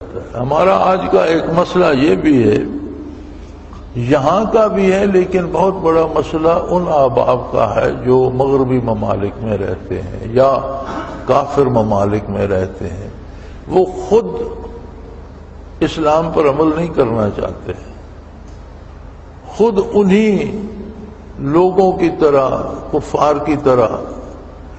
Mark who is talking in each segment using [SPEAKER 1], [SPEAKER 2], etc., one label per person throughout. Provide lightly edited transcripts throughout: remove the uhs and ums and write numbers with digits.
[SPEAKER 1] ہمارا آج کا ایک مسئلہ یہ بھی ہے، یہاں کا بھی ہے، لیکن بہت بڑا مسئلہ ان احباب کا ہے جو مغربی ممالک میں رہتے ہیں یا کافر ممالک میں رہتے ہیں۔ وہ خود اسلام پر عمل نہیں کرنا چاہتے، خود انہی لوگوں کی طرح، کفار کی طرح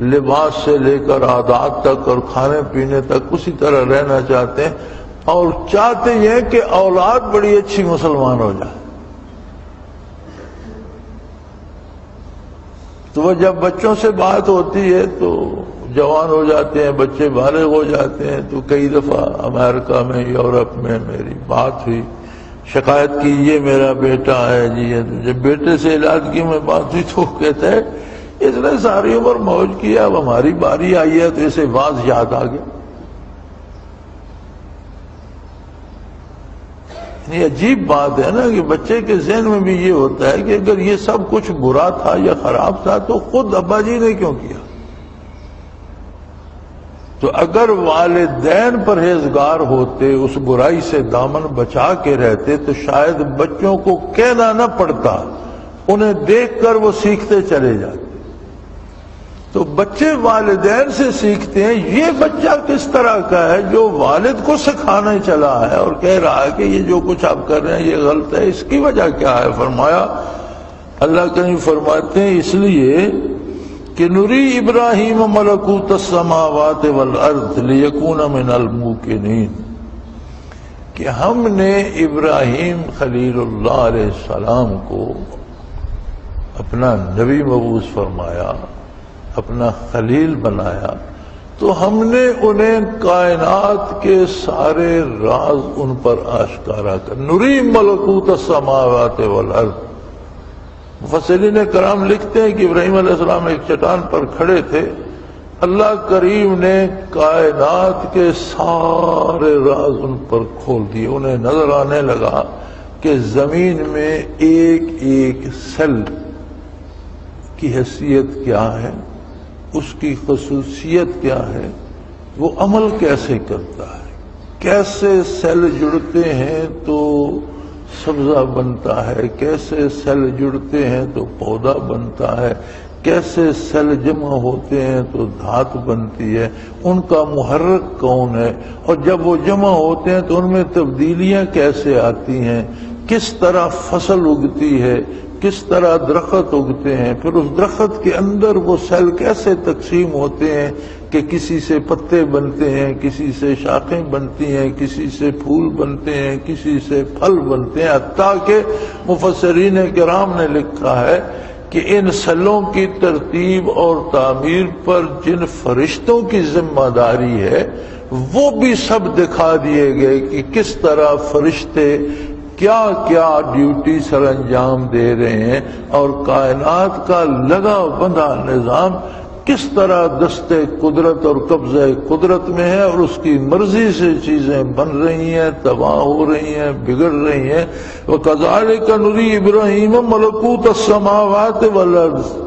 [SPEAKER 1] لباس سے لے کر عادات تک اور کھانے پینے تک اسی طرح رہنا چاہتے ہیں، اور چاہتے ہیں کہ اولاد بڑی اچھی مسلمان ہو جائے۔ تو وہ جب بچوں سے بات ہوتی ہے تو جوان ہو جاتے ہیں، بچے بالغ ہو جاتے ہیں، تو کئی دفعہ امریکہ میں، یورپ میں میری بات ہوئی، شکایت کی یہ میرا بیٹا ہے جی۔ جب بیٹے سے علاج کی میں بات ہوئی تو وہ کہتا ہے اس نے ساری عمر موج کیا، اب ہماری باری آئی ہے تو اسے واز یاد آ گیا۔ یہ عجیب بات ہے نا کہ بچے کے ذہن میں بھی یہ ہوتا ہے کہ اگر یہ سب کچھ برا تھا یا خراب تھا تو خود ابا جی نے کیوں کیا؟ تو اگر والدین پرہیزگار ہوتے، اس برائی سے دامن بچا کے رہتے، تو شاید بچوں کو کہنا نہ پڑتا، انہیں دیکھ کر وہ سیکھتے چلے جاتے۔ تو بچے والدین سے سیکھتے ہیں۔ یہ بچہ کس طرح کا ہے جو والد کو سکھانے چلا ہے اور کہہ رہا ہے کہ یہ جو کچھ آپ کر رہے ہیں یہ غلط ہے، اس کی وجہ کیا ہے؟ فرمایا، اللہ کہیں فرماتے ہیں اس لیے کہ نری ابراہیم ملکوت السماوات والارض لیکون من الموقنین، کہ ہم نے ابراہیم خلیل اللہ علیہ السلام کو اپنا نبی مبعوث فرمایا، اپنا خلیل بنایا، تو ہم نے انہیں کائنات کے سارے راز ان پر آشکارا کر، نری ملکوت السماوات والارض۔ مفسرین کرام لکھتے ہیں کہ ابراہیم علیہ السلام ایک چٹان پر کھڑے تھے، اللہ کریم نے کائنات کے سارے راز ان پر کھول دیے۔ انہیں نظر آنے لگا کہ زمین میں ایک ایک سیل کی حیثیت کیا ہے، اس کی خصوصیت کیا ہے، وہ عمل کیسے کرتا ہے، کیسے سیل جڑتے ہیں تو سبزہ بنتا ہے، کیسے سیل جڑتے ہیں تو پودا بنتا ہے، کیسے سیل جمع ہوتے ہیں تو دھات بنتی ہے، ان کا محرک کون ہے، اور جب وہ جمع ہوتے ہیں تو ان میں تبدیلیاں کیسے آتی ہیں، کس طرح فصل اگتی ہے، کس طرح درخت اگتے ہیں، پھر اس درخت کے اندر وہ سیل کیسے تقسیم ہوتے ہیں کہ کسی سے پتے بنتے ہیں، کسی سے شاخیں بنتی ہیں، کسی سے پھول بنتے ہیں، کسی سے پھل بنتے ہیں، حتیٰ کہ مفسرین کرام نے لکھا ہے کہ ان سیلوں کی ترتیب اور تعمیر پر جن فرشتوں کی ذمہ داری ہے وہ بھی سب دکھا دیے گئے کہ کس طرح فرشتے کیا کیا ڈیوٹی سر انجام دے رہے ہیں، اور کائنات کا لگا بندھا نظام کس طرح دست قدرت اور قبضہ قدرت میں ہے، اور اس کی مرضی سے چیزیں بن رہی ہیں، تباہ ہو رہی ہیں، بگڑ رہی ہیں۔ وَكَذَلِكَ نُرِي إِبْرَاهِيمَ مَلَكُوتَ السَّمَاوَاتِ وَالْأَرْضِ،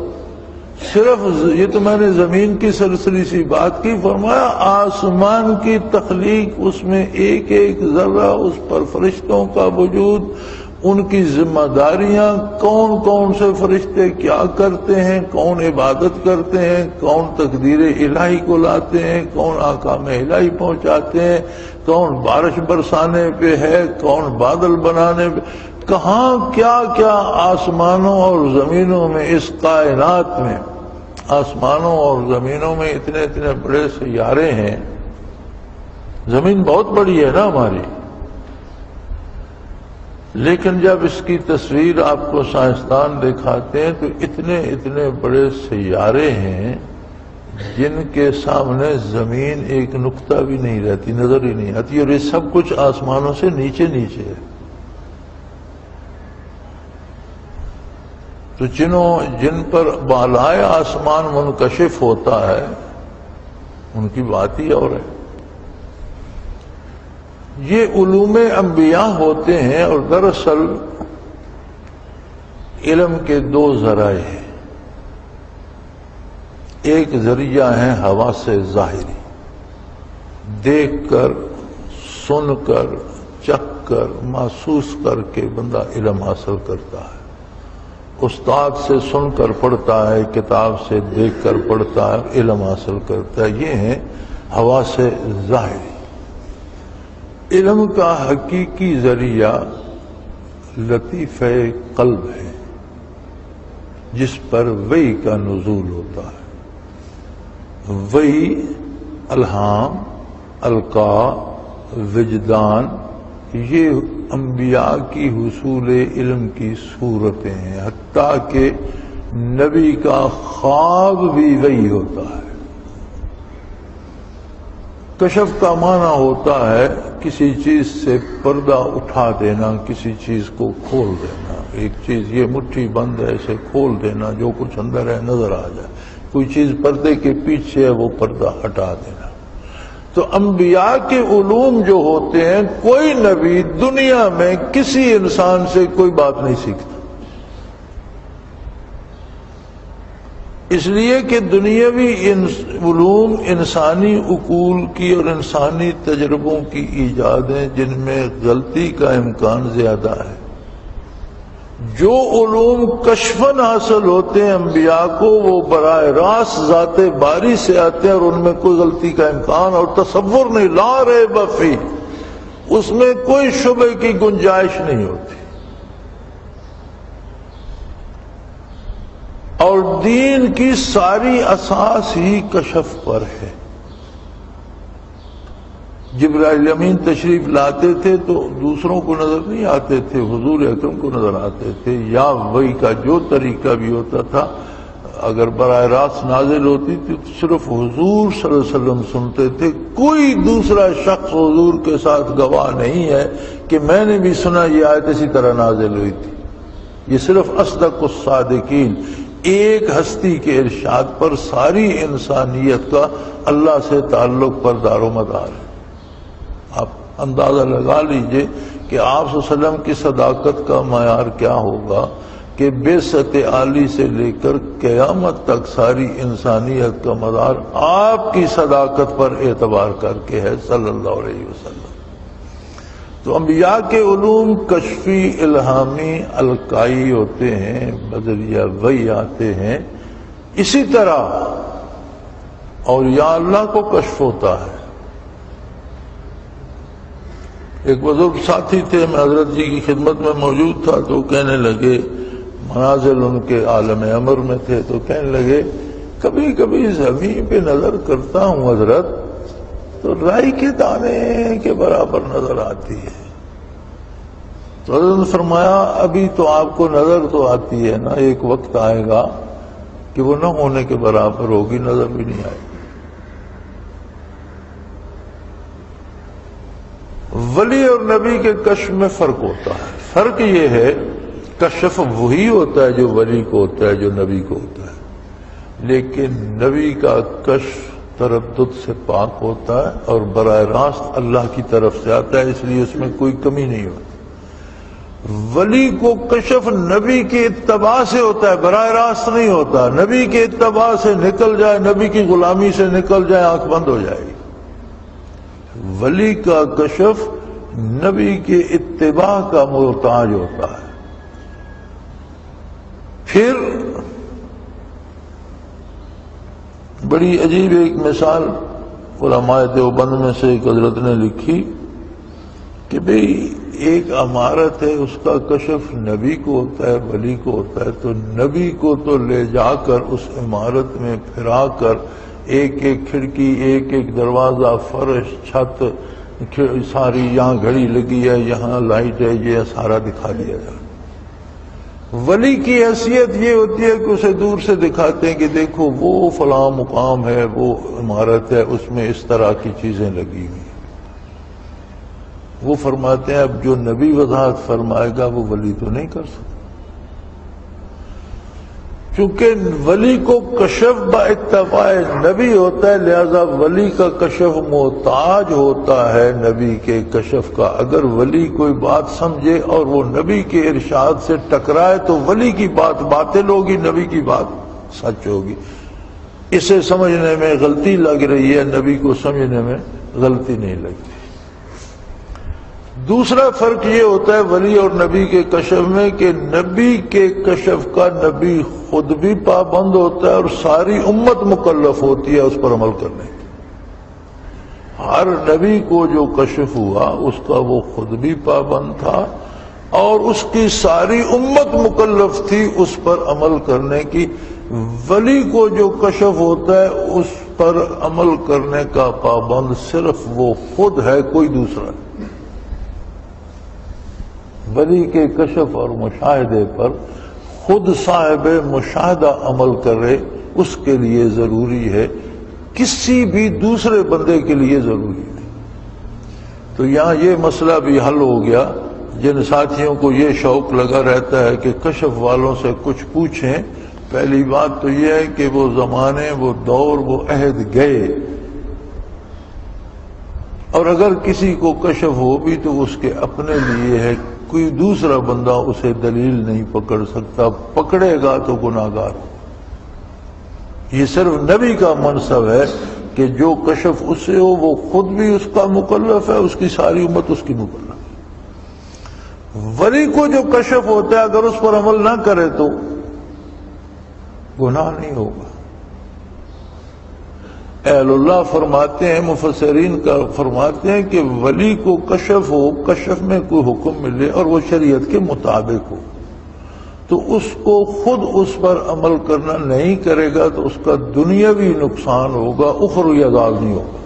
[SPEAKER 1] صرف یہ تو میں نے زمین کی سرسری سی بات کی، فرمایا آسمان کی تخلیق، اس میں ایک ایک ذرہ، اس پر فرشتوں کا وجود، ان کی ذمہ داریاں، کون کون سے فرشتے کیا کرتے ہیں، کون عبادت کرتے ہیں، کون تقدیر الہی کو لاتے ہیں، کون احکام الہی پہنچاتے ہیں، کون بارش برسانے پہ ہے، کون بادل بنانے پہ، کہاں کیا کیا آسمانوں اور زمینوں میں، اس کائنات میں آسمانوں اور زمینوں میں اتنے اتنے بڑے سیارے ہیں۔ زمین بہت بڑی ہے نا ہماری، لیکن جب اس کی تصویر آپ کو سائنسدان دکھاتے ہیں تو اتنے اتنے بڑے سیارے ہیں جن کے سامنے زمین ایک نقطہ بھی نہیں رہتی، نظر ہی نہیں آتی، اور یہ سب کچھ آسمانوں سے نیچے نیچے ہے۔ تو جن پر بالائے آسمان منکشف ہوتا ہے ان کی بات ہی اور ہے۔ یہ علوم انبیاء ہوتے ہیں، اور دراصل علم کے دو ذرائع ہیں، ایک ذریعہ ہے حواس ظاہری، دیکھ کر سن کر، چکھ کر، محسوس کر کے بندہ علم حاصل کرتا ہے۔ استاد سے سن کر پڑھتا ہے، کتاب سے دیکھ کر پڑھتا ہے، علم حاصل کرتا ہے۔ یہ ہے حواس ظاہری۔ علم کا حقیقی ذریعہ لطیفہ قلب ہے، جس پر وحی کا نزول ہوتا ہے۔ وحی الہام، القاء، وجدان، یہ انبیاء کی حصول علم کی صورتیں ہیں، حتیٰ کہ نبی کا خواب بھی وحی ہوتا ہے۔ کشف کا معنی ہوتا ہے کسی چیز سے پردہ اٹھا دینا، کسی چیز کو کھول دینا۔ ایک چیز یہ مٹھی بند ہے، اسے کھول دینا، جو کچھ اندر ہے نظر آ جائے۔ کوئی چیز پردے کے پیچھے ہے، وہ پردہ ہٹا دینا۔ تو انبیاء کے علوم جو ہوتے ہیں، کوئی نبی دنیا میں کسی انسان سے کوئی بات نہیں سیکھتا، اس لیے کہ دنیاوی علوم انسانی عقول کی اور انسانی تجربوں کی ایجاد ہیں، جن میں غلطی کا امکان زیادہ ہے۔ جو علوم کشفاً حاصل ہوتے ہیں انبیاء کو، وہ براہ راست ذات باری سے آتے ہیں، اور ان میں کوئی غلطی کا امکان اور تصور نہیں، لا ریب فیہ، اس میں کوئی شبہ کی گنجائش نہیں ہوتی۔ اور دین کی ساری اساس ہی کشف پر ہے۔ جبرائیل امین تشریف لاتے تھے تو دوسروں کو نظر نہیں آتے تھے، حضور اکرم کو نظر آتے تھے، یا وحی کا جو طریقہ بھی ہوتا تھا، اگر براہ راست نازل ہوتی تھی تو صرف حضور صلی اللہ علیہ وسلم سنتے تھے۔ کوئی دوسرا شخص حضور کے ساتھ گواہ نہیں ہے کہ میں نے بھی سنا یہ آیت اسی طرح نازل ہوئی تھی۔ یہ صرف اصدق الصادقین، ایک ہستی کے ارشاد پر ساری انسانیت کا اللہ سے تعلق پر دار و مدار ہے۔ آپ اندازہ لگا لیجئے کہ آپ صلی اللہ علیہ وسلم کی صداقت کا معیار کیا ہوگا کہ بعثت عالی سے لے کر قیامت تک ساری انسانیت کا مدار آپ کی صداقت پر اعتبار کر کے ہے، صلی اللہ علیہ وسلم۔ تو انبیاء کے علوم کشفی، الہامی، القائی ہوتے ہیں، بذریعہ وحی آتے ہیں۔ اسی طرح اولیاء اللہ کو کشف ہوتا ہے۔ ایک بزرگ ساتھی تھے، میں حضرت جی کی خدمت میں موجود تھا، تو کہنے لگے، منازل ان کے عالم امر میں تھے، تو کہنے لگے کبھی کبھی زمین پہ نظر کرتا ہوں حضرت تو رائی کے دانے کے برابر نظر آتی ہے۔ تو حضرت نے فرمایا ابھی تو آپ کو نظر تو آتی ہے نا، ایک وقت آئے گا کہ وہ نہ ہونے کے برابر ہوگی، نظر بھی نہیں آئے گی۔ ولی اور نبی کے کشف میں فرق ہوتا ہے۔ فرق یہ ہے کشف وہی ہوتا ہے جو ولی کو ہوتا ہے، جو نبی کو ہوتا ہے، لیکن نبی کا کشف تردد سے پاک ہوتا ہے اور براہ راست اللہ کی طرف سے آتا ہے، اس لیے اس میں کوئی کمی نہیں ہوتی۔ ولی کو کشف نبی کے اتباع سے ہوتا ہے، براہ راست نہیں ہوتا۔ نبی کے اتباع سے نکل جائے، نبی کی غلامی سے نکل جائے، آنکھ بند ہو جائے گی۔ ولی کا کشف نبی کے اتباع کا محتاج ہوتا ہے۔ پھر بڑی عجیب ایک مثال علماء دیوبند میں سے ایک حضرت نے لکھی کہ بھئی ایک عمارت ہے، اس کا کشف نبی کو ہوتا ہے، ولی کو ہوتا ہے، تو نبی کو تو لے جا کر اس عمارت میں پھرا کر ایک ایک کھڑکی، ایک ایک دروازہ، فرش، چھت، ساری یہاں گھڑی لگی ہے، یہاں لائٹ ہے، یہ سارا دکھا دیا جائے۔ ولی کی حیثیت یہ ہوتی ہے کہ اسے دور سے دکھاتے ہیں کہ دیکھو وہ فلاں مقام ہے، وہ عمارت ہے، اس میں اس طرح کی چیزیں لگی ہوئی ہیں۔ وہ فرماتے ہیں اب جو نبی وضاحت فرمائے گا وہ ولی تو نہیں کر سکتا، چونکہ ولی کو کشف با اتباع نبی ہوتا ہے، لہذا ولی کا کشف محتاج ہوتا ہے نبی کے کشف کا۔ اگر ولی کوئی بات سمجھے اور وہ نبی کے ارشاد سے ٹکرائے تو ولی کی بات باطل ہوگی، نبی کی بات سچ ہوگی۔ اسے سمجھنے میں غلطی لگ رہی ہے، نبی کو سمجھنے میں غلطی نہیں لگتی۔ دوسرا فرق یہ ہوتا ہے ولی اور نبی کے کشف میں کہ نبی کے کشف کا نبی خود بھی پابند ہوتا ہے اور ساری امت مکلف ہوتی ہے اس پر عمل کرنے کی۔ ہر نبی کو جو کشف ہوا اس کا وہ خود بھی پابند تھا اور اس کی ساری امت مکلف تھی اس پر عمل کرنے کی۔ ولی کو جو کشف ہوتا ہے اس پر عمل کرنے کا پابند صرف وہ خود ہے، کوئی دوسرا نہیں۔ ولی کے کشف اور مشاہدے پر خود صاحب مشاہدہ عمل کرے، اس کے لیے ضروری ہے، کسی بھی دوسرے بندے کے لیے ضروری نہیں۔ تو یہاں یہ مسئلہ بھی حل ہو گیا۔ جن ساتھیوں کو یہ شوق لگا رہتا ہے کہ کشف والوں سے کچھ پوچھیں، پہلی بات تو یہ ہے کہ وہ زمانے، وہ دور، وہ عہد گئے، اور اگر کسی کو کشف ہو بھی تو اس کے اپنے لیے ہے، کوئی دوسرا بندہ اسے دلیل نہیں پکڑ سکتا، پکڑے گا تو گناہگار۔ یہ صرف نبی کا منصب ہے کہ جو کشف اس سے ہو وہ خود بھی اس کا مکلف ہے، اس کی ساری امت اس کی مکلف ہے۔ ولی کو جو کشف ہوتا ہے اگر اس پر عمل نہ کرے تو گناہ نہیں ہوگا۔ اہل اللہ فرماتے ہیں، مفسرین کا فرماتے ہیں کہ ولی کو کشف ہو، کشف میں کوئی حکم ملے اور وہ شریعت کے مطابق ہو تو اس کو خود اس پر عمل کرنا نہیں کرے گا تو اس کا دنیاوی نقصان ہوگا، اخروی عذاب نہیں ہوگا۔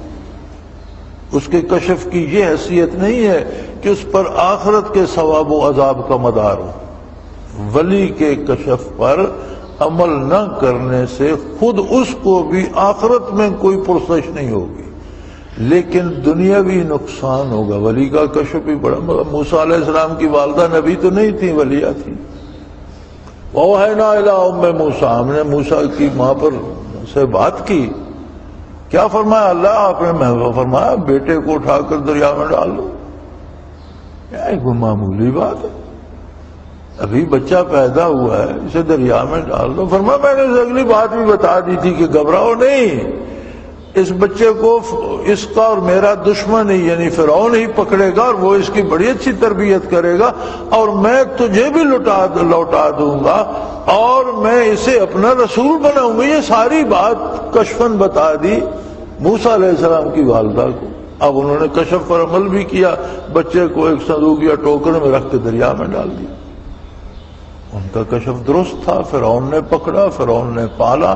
[SPEAKER 1] اس کے کشف کی یہ حیثیت نہیں ہے کہ اس پر آخرت کے ثواب و عذاب کا مدار ہو۔ ولی کے کشف پر عمل نہ کرنے سے خود اس کو بھی آخرت میں کوئی پرسش نہیں ہوگی، لیکن دنیاوی نقصان ہوگا۔ ولی کا کشف بھی بڑا، موسیٰ علیہ السلام کی والدہ نبی تو نہیں تھی، ولیہ تھی۔ وَأَوْحَيْنَا إِلَىٰ أُمِّ مُوسَىٰ، ہم نے موسیٰ کی ماں پر سے بات کی، کیا فرمایا اللہ؟ آپ نے فرمایا بیٹے کو اٹھا کر دریا میں ڈال دو۔ یہ معمولی بات ہے، ابھی بچہ پیدا ہوا ہے، اسے دریا میں ڈال دو۔ فرمایا میں نے اسے اگلی بات بھی بتا دی تھی کہ گھبراؤ نہیں، اس بچے کو اس کا اور میرا دشمن ہی یعنی فرعون ہی پکڑے گا اور وہ اس کی بڑی اچھی تربیت کرے گا اور میں تجھے بھی لوٹا دوں گا اور میں اسے اپنا رسول بناؤں گا۔ یہ ساری بات کشفاً بتا دی موسیٰ علیہ السلام کی والدہ کو۔ اب انہوں نے کشف پر عمل بھی کیا، بچے کو ایک صندوق یا ٹوکر میں رکھ کے دریا میں ڈال دیا۔ ان کا کشف درست تھا، فرعون نے پکڑا، فرعون نے پالا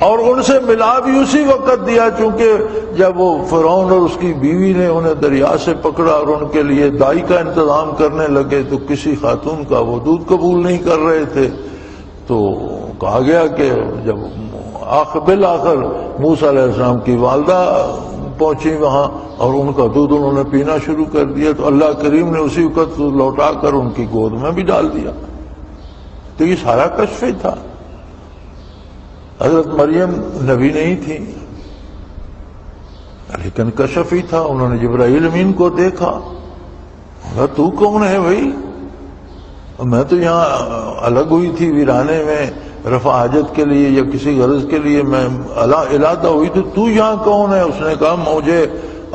[SPEAKER 1] اور ان سے ملا بھی اسی وقت دیا، چونکہ جب وہ فرعون اور اس کی بیوی نے انہیں دریا سے پکڑا اور ان کے لیے دائی کا انتظام کرنے لگے تو کسی خاتون کا وہ دودھ قبول نہیں کر رہے تھے، تو کہا گیا کہ جب بالآخر موسیٰ علیہ السلام کی والدہ پہنچی وہاں اور ان کا دودھ انہوں نے پینا شروع کر دیا تو اللہ کریم نے اسی وقت لوٹا کر ان کی گود میں بھی ڈال دیا۔ تو یہ سارا کشف ہی تھا۔ حضرت مریم نبی نہیں تھی لیکن کشف ہی تھا۔ انہوں نے جبرائیل امین کو دیکھا، کہا تو کون ہے بھائی؟ میں تو یہاں الگ ہوئی تھی ویرانے میں رفع حاجت کے لیے یا کسی غرض کے لیے میں علادہ ہوئی، تو یہاں کون ہے؟ اس نے کہا مجھے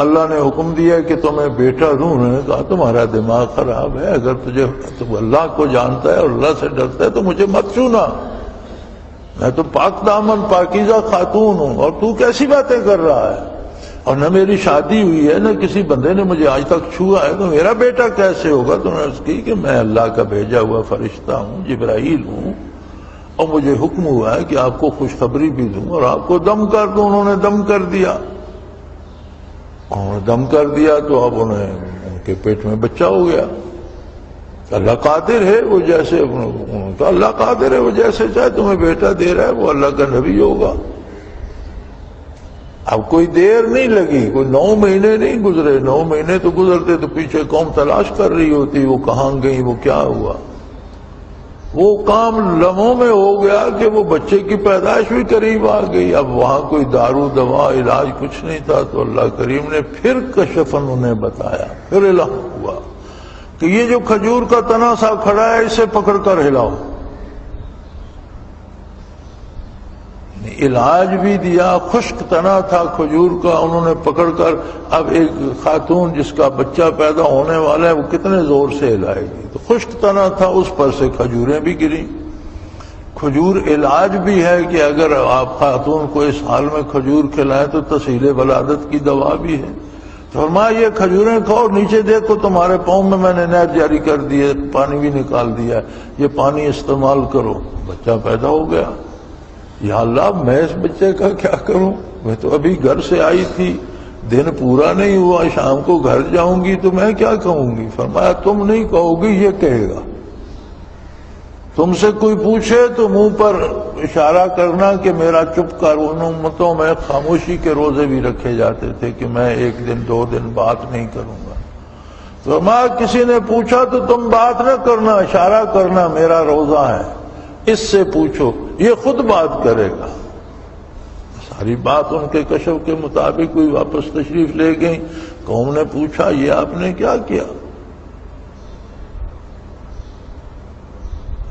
[SPEAKER 1] اللہ نے حکم دیا کہ تمہیں بیٹا دوں۔ انہوں نے کہا تمہارا دماغ خراب ہے، اگر تم اللہ کو جانتا ہے اور اللہ سے ڈرتا ہے تو مجھے مت چھونا، میں تو پاک دامن پاکیزہ خاتون ہوں اور تو کیسی باتیں کر رہا ہے؟ اور نہ میری شادی ہوئی ہے نہ کسی بندے نے مجھے آج تک چھوا ہے، تو میرا بیٹا کیسے ہوگا؟ تو نے عرض کی کہ میں اللہ کا بھیجا ہوا فرشتہ ہوں، جبرائیل ہوں، اور مجھے حکم ہوا ہے کہ آپ کو خوشخبری بھی دوں اور آپ کو دم کر دوں۔ انہوں نے دم کر دیا، اور دم کر دیا تو اب ان کے پیٹ میں بچہ ہو گیا۔ اللہ قادر ہے، وہ جیسے تو اللہ قادر ہے، وہ جیسے چاہے تمہیں بیٹا دے رہا ہے، وہ اللہ کا نبی ہوگا۔ اب کوئی دیر نہیں لگی، کوئی 9 مہینے نہیں گزرے، 9 مہینے تو گزرتے تو پیچھے قوم تلاش کر رہی ہوتی وہ کہاں گئی، وہ کیا ہوا۔ وہ کام لمحوں میں ہو گیا کہ وہ بچے کی پیدائش بھی قریب آ گئی۔ اب وہاں کوئی دارو دوا علاج کچھ نہیں تھا، تو اللہ کریم نے پھر کشفاً انہیں بتایا، پھر اعلان ہوا کہ یہ جو کھجور کا تنا سا کھڑا ہے اسے پکڑ کر ہلاؤ۔ علاج بھی دیا، خشک تنا تھا کھجور کا، انہوں نے پکڑ کر، اب ایک خاتون جس کا بچہ پیدا ہونے والا ہے وہ کتنے زور سے ہلائے گی، تو خشک تنا تھا، اس پر سے کھجوریں بھی گریں۔ کھجور علاج بھی ہے کہ اگر آپ خاتون کو اس حال میں کھجور کھلائیں تو تسہیل ولادت کی دوا بھی ہے۔ تو فرمایا یہ کھجوریں کھاؤ، نیچے دیکھو تمہارے پاؤں میں نے نہر جاری کر دی ہے، پانی بھی نکال دیا ہے، یہ پانی استعمال کرو۔ بچہ پیدا ہو گیا۔ یا اللہ میں اس بچے کا کیا کروں، میں تو ابھی گھر سے آئی تھی، دن پورا نہیں ہوا، شام کو گھر جاؤں گی تو میں کیا کہوں گی؟ فرمایا تم نہیں کہو گی، یہ کہے گا۔ تم سے کوئی پوچھے تو منہ پر اشارہ کرنا کہ میرا چپ کر۔ ان امتوں میں خاموشی کے روزے بھی رکھے جاتے تھے کہ میں ایک دن 2 دن بات نہیں کروں گا۔ تو میں کسی نے پوچھا تو تم بات نہ کرنا، اشارہ کرنا میرا روزہ ہے، اس سے پوچھو، یہ خود بات کرے گا۔ ساری بات ان کے کشف کے مطابق ہوئی، واپس تشریف لے گئی۔ قوم نے پوچھا یہ آپ نے کیا کیا؟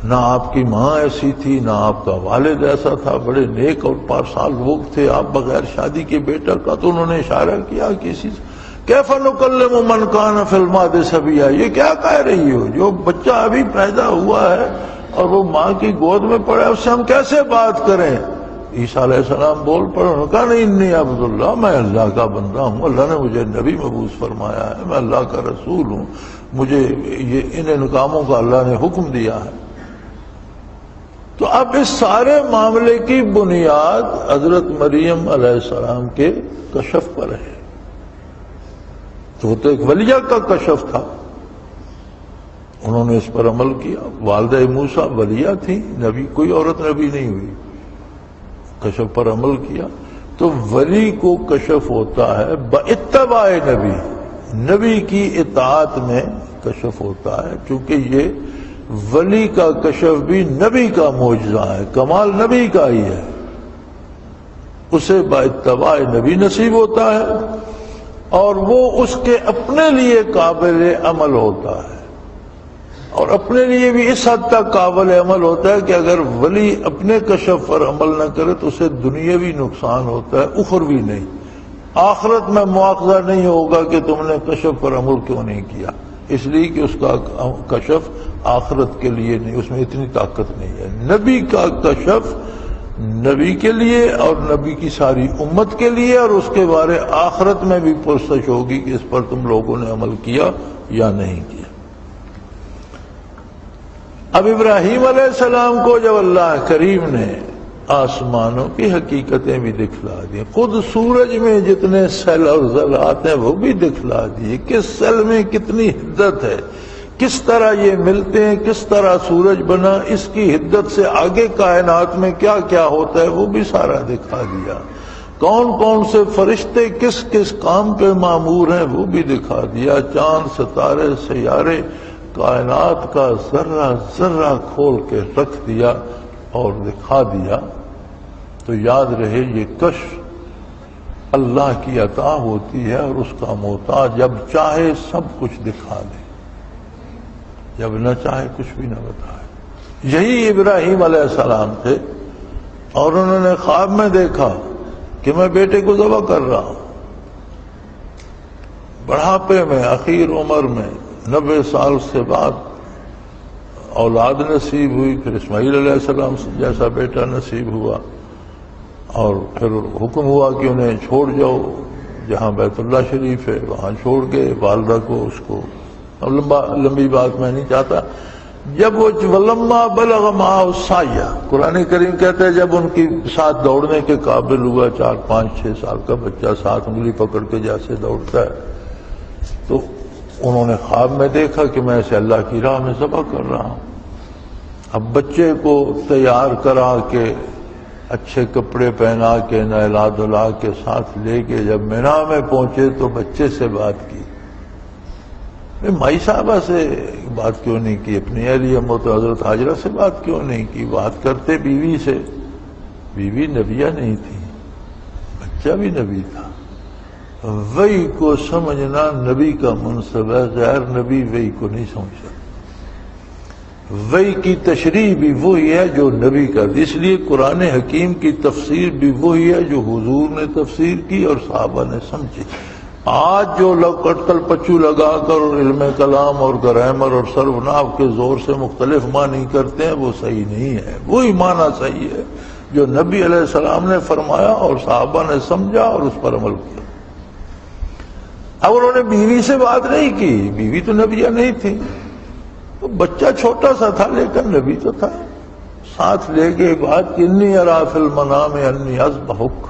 [SPEAKER 1] نہ آپ کی ماں ایسی تھی، نہ آپ کا والد ایسا تھا، بڑے نیک اور پارسال لوگ تھے، آپ بغیر شادی کے بیٹا کا۔ تو انہوں نے اشارہ کیا کسی سے، کیف نکلم من کان فی المہد صبیا، یہ کیا کہہ رہی ہو؟ جو بچہ ابھی پیدا ہوا ہے اور وہ ماں کی گود میں پڑا ہے، اس سے ہم کیسے بات کریں؟ عیسیٰ علیہ السلام بول پڑے، انہوں نے کہا نہیں انی عبداللہ، میں اللہ کا بندہ ہوں، اللہ نے مجھے نبی مبعوث فرمایا ہے، میں اللہ کا رسول ہوں، مجھے ان کاموں کا اللہ نے حکم دیا ہے۔ تو اب اس سارے معاملے کی بنیاد حضرت مریم علیہ السلام کے کشف پر ہے۔ تو وہ تو ایک ولیہ کا کشف تھا، انہوں نے اس پر عمل کیا۔ والدہ موسیٰ ولیہ تھی، نبی، کوئی عورت نبی نہیں ہوئی، کشف پر عمل کیا۔ تو ولی کو کشف ہوتا ہے باتباع نبی، نبی کی اطاعت میں کشف ہوتا ہے، چونکہ یہ ولی کا کشف بھی نبی کا معجزہ ہے، کمال نبی کا ہی ہے، اسے باتباع نبی نصیب ہوتا ہے، اور وہ اس کے اپنے لیے قابل عمل ہوتا ہے، اور اپنے لیے بھی اس حد تک قابل عمل ہوتا ہے کہ اگر ولی اپنے کشف پر عمل نہ کرے تو اسے دنیاوی نقصان ہوتا ہے، اخروی نہیں۔ آخرت میں مواخذہ نہیں ہوگا کہ تم نے کشف پر عمل کیوں نہیں کیا، اس لیے کہ اس کا کشف آخرت کے لیے نہیں، اس میں اتنی طاقت نہیں ہے۔ نبی کا کشف نبی کے لیے اور نبی کی ساری امت کے لیے، اور اس کے بارے آخرت میں بھی پرسش ہوگی کہ اس پر تم لوگوں نے عمل کیا یا نہیں کیا۔ اب ابراہیم علیہ السلام کو جب اللہ کریم نے آسمانوں کی حقیقتیں بھی دکھلا دی، خود سورج میں جتنے سیل اور ذرات ہیں وہ بھی دکھلا دیے، کس سیل میں کتنی حدت ہے، کس طرح یہ ملتے ہیں، کس طرح سورج بنا، اس کی حدت سے آگے کائنات میں کیا کیا ہوتا ہے وہ بھی سارا دکھا دیا، کون کون سے فرشتے کس کس کام پہ مامور ہیں وہ بھی دکھا دیا، چاند ستارے سیارے کائنات کا ذرہ ذرہ کھول کے رکھ دیا اور دکھا دیا۔ تو یاد رہے یہ کشف اللہ کی عطا ہوتی ہے، اور اس کا محتاج جب چاہے سب کچھ دکھا دے، جب نہ چاہے کچھ بھی نہ بتائے۔ یہی ابراہیم علیہ السلام تھے، اور انہوں نے خواب میں دیکھا کہ میں بیٹے کو ذبح کر رہا ہوں، بڑھاپے میں، اخیر عمر میں، 90 سال سے بعد اولاد نصیب ہوئی، پھر اسماعیل علیہ السلام جیسا بیٹا نصیب ہوا، اور پھر حکم ہوا کہ انہیں چھوڑ جاؤ، جہاں بیت اللہ شریف ہے وہاں چھوڑ گئے والدہ کو، اس کو۔ اب لمبی بات میں نہیں چاہتا۔ جب وہ ولما بلغ معہ السعی، قرآن کریم کہتا ہے جب ان کی ساتھ دوڑنے کے قابل ہوا، 4 5 6 سال کا بچہ 7 انگلی پکڑ کے جیسے دوڑتا ہے، تو انہوں نے خواب میں دیکھا کہ میں اسے اللہ کی راہ میں ذبح کر رہا ہوں۔ اب بچے کو تیار کرا کے، اچھے کپڑے پہنا کے، نہلا دھلا کے ساتھ لے کے جب مینا میں پہنچے تو بچے سے بات کی۔ مائی صاحبہ سے بات کیوں نہیں کی، اپنی اہلیہ موت حضرت حاجرہ سے بات کیوں نہیں کی؟ بات کرتے بیوی سے، بیوی نبیہ نہیں تھی، بچہ بھی نبی تھا۔ وہی کو سمجھنا نبی کا منصب ہے، غیر نبی وہی کو نہیں سمجھ سکتا۔ وحی کی تشریح بھی وہی ہے جو نبی کا، اس لیے قرآن حکیم کی تفسیر بھی وہی ہے جو حضور نے تفسیر کی اور صحابہ نے سمجھی۔ آج جو لوگ کٹکل پچو لگا کر اور علم کلام اور گرامر اور صرف نحو کے زور سے مختلف معنی کرتے ہیں، وہ صحیح نہیں ہے۔ وہی معنی صحیح ہے جو نبی علیہ السلام نے فرمایا اور صحابہ نے سمجھا اور اس پر عمل کیا۔ اب انہوں نے بیوی سے بات نہیں کی، بیوی تو نبیہ نہیں تھی، تو بچہ چھوٹا سا تھا لیکن نبی تو تھا، ساتھ لے کے بات کی انی ارا فی المنام انی اذبحک،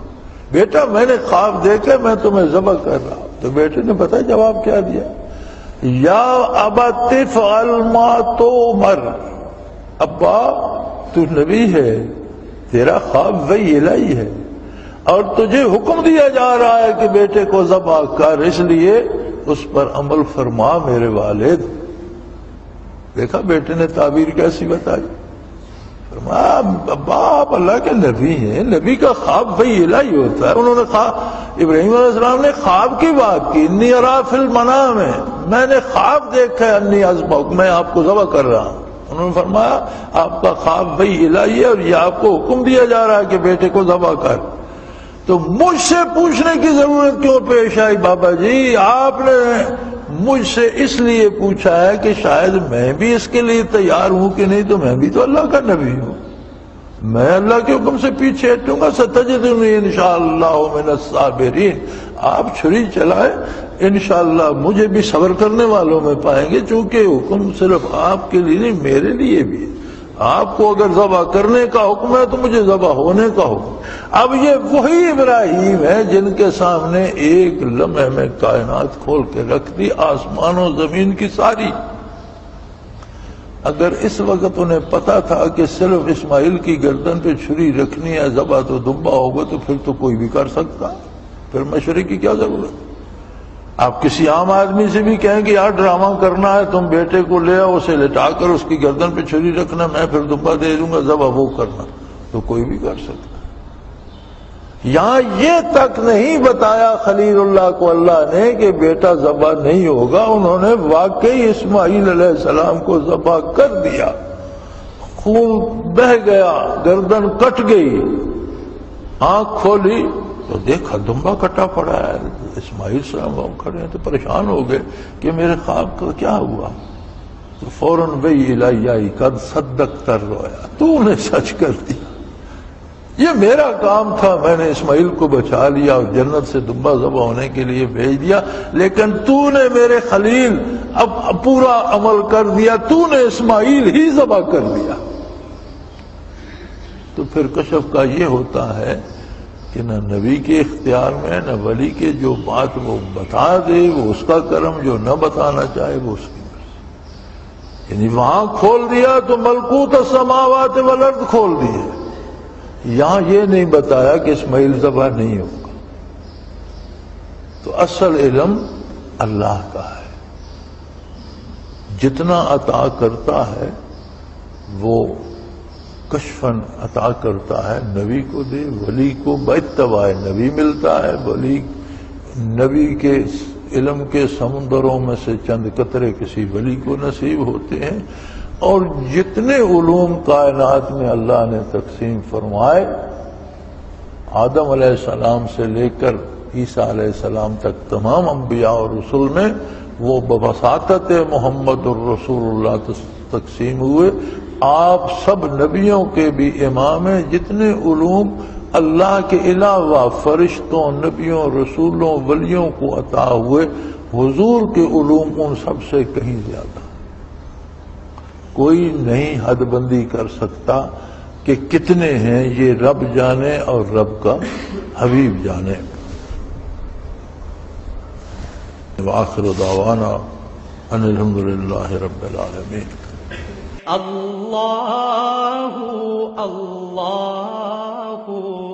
[SPEAKER 1] بیٹا میں نے خواب دیکھا میں تمہیں ذبح کر رہا ہوں۔ تو بیٹے نے پتہ جواب کیا دیا؟ یا ابت افعل ما تؤمر، ابا تو نبی ہے، تیرا خواب وحی الہی ہے اور تجھے حکم دیا جا رہا ہے کہ بیٹے کو ذبح کر، اس لیے اس پر عمل فرما میرے والد۔ دیکھا بیٹے نے تعبیر کیسی بتائی؟ فرمایا ابا آپ اللہ کے نبی ہیں، نبی کا خواب وحی الہی ہوتا ہے۔ انہوں نے ابراہیم علیہ السلام نے خواب کی بات کی، انی ارا فی المنام، میں نے خواب دیکھا ہے انی اذبحک، میں آپ کو ذبح کر رہا ہوں۔ انہوں نے فرمایا آپ کا خواب وحی الہی ہے اور یہ آپ کو حکم دیا جا رہا ہے کہ بیٹے کو ذبح کر۔ تو مجھ سے پوچھنے کی ضرورت کیوں پیش آئی بابا جی؟ آپ نے مجھ سے اس لیے پوچھا ہے کہ شاید میں بھی اس کے لیے تیار ہوں کہ نہیں، تو میں بھی تو اللہ کا نبی ہوں، میں اللہ کے حکم سے پیچھے ہٹوں گا۔ ستجدنی انشاءاللہ من الصابرین، آپ چھری چلائیں، انشاءاللہ مجھے بھی صبر کرنے والوں میں پائیں گے، چونکہ حکم صرف آپ کے لیے نہیں میرے لیے بھی ہے۔ آپ کو اگر ذبح کرنے کا حکم ہے تو مجھے ذبح ہونے کا حکم۔ اب یہ وہی ابراہیم ہے جن کے سامنے ایک لمحے میں کائنات کھول کے رکھ دی، آسمان و زمین کی ساری۔ اگر اس وقت انہیں پتا تھا کہ صرف اسماعیل کی گردن پہ چھری رکھنی ہے، ذبح تو دبا ہوگا، تو پھر تو کوئی بھی کر سکتا، پھر مشورے کی کیا ضرورت؟ آپ کسی عام آدمی سے بھی کہیں کہ یار ڈرامہ کرنا ہے، تم بیٹے کو لے آؤ، اسے لٹا کر اس کی گردن پہ چھری رکھنا، میں پھر دبا دے دوں گا، ذبح وہ کرنا، تو کوئی بھی کر سکتا۔ یہاں یہ تک نہیں بتایا خلیل اللہ کو اللہ نے کہ بیٹا ذبح نہیں ہوگا، انہوں نے واقعی اسماعیل علیہ السلام کو ذبح کر دیا، خون بہہ گیا، گردن کٹ گئی، آنکھ کھولی تو دیکھا دمبا کٹا پڑا ہے۔ اسماعیل السلام کھڑے ہیں تو پریشان ہو گئے کہ میرے خواب کا کیا ہوا؟ تو فوراً وحی الہی آئی، قد صدقت الرؤیا، تو نے سچ کر دیا، یہ میرا کام تھا، میں نے اسماعیل کو بچا لیا اور جنت سے دمبا ذبح ہونے کے لیے بھیج دیا، لیکن تو نے میرے خلیل اب پورا عمل کر دیا، تو نے اسماعیل ہی ذبح کر دیا۔ تو پھر کشف کا یہ ہوتا ہے کہ نہ نبی کے اختیار میں نہ ولی کے، جو بات وہ بتا دے وہ اس کا کرم، جو نہ بتانا چاہے وہ اس کی مرضی۔ یعنی وہاں کھول دیا تو ملکوت السماوات والارض کھول دیے، یہاں یہ نہیں بتایا کہ اسماعیل ذبح نہیں ہوگا۔ تو اصل علم اللہ کا ہے، جتنا عطا کرتا ہے وہ کشفن عطا کرتا ہے، نبی کو دے، ولی کو باتباع نبی ملتا ہے، ولی نبی کے علم کے سمندروں میں سے چند قطرے کسی ولی کو نصیب ہوتے ہیں۔ اور جتنے علوم کائنات میں اللہ نے تقسیم فرمائے، آدم علیہ السلام سے لے کر عیسیٰ علیہ السلام تک تمام انبیاء اور رسول میں وہ بواسطت محمد الرسول اللہ تقسیم ہوئے۔ آپ سب نبیوں کے بھی امام ہیں، جتنے علوم اللہ کے علاوہ فرشتوں، نبیوں، رسولوں، ولیوں کو عطا ہوئے، حضور کے علوم ان سب سے کہیں زیادہ۔ کوئی نہیں حد بندی کر سکتا کہ کتنے ہیں، یہ رب جانے اور رب کا حبیب جانے۔ وآخر دعوانا ان الحمدللہ رب العالمین۔
[SPEAKER 2] اللہ اللہ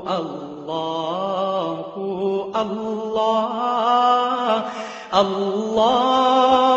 [SPEAKER 2] اللہ اللہ اللہ